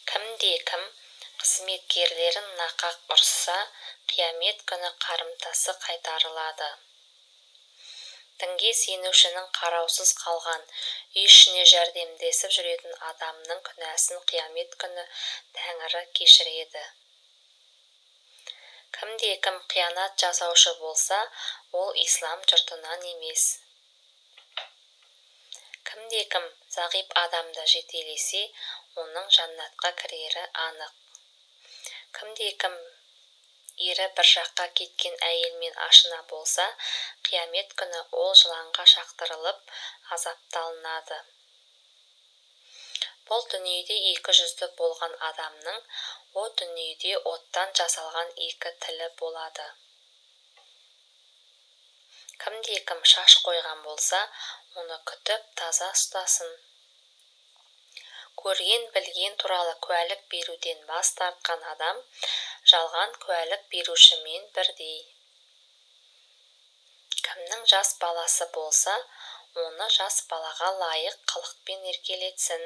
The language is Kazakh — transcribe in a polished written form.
Кімде-кім қызметкерлерін нақақ ұрса, қиямет күні қарымтасы қайтарылады. Дінге сенушінің қараусыз қалған, үй ішіне жәрдемдесіп жүретін адамның күнәсін қиямет күні Тәңірі кешіреді. Кімде-кім қиянат жасаушы болса, ол ислам жұртынан емес. Кімде-кім зағип адамды жетелесе, оның жаннатқа кірері анық. Кімде-кім ері бір жаққа кеткен әйелмен ашына болса, қиямет күні ол жыланға шақтырылып, азапталынады. Бұл дүниеде екі жүзді болған адамның, о дүниеде оттан жасалған екі тілі болады. Кімде-кім шаш қойған болса, оны күтіп таза ұстасын. Көрген-білген туралы куәлік беруден бас тартқан адам, жалған куәлік берушімен бірдей. Кімнің жас баласы болса, оны жас балаға лайық қылықпен еркелетсін.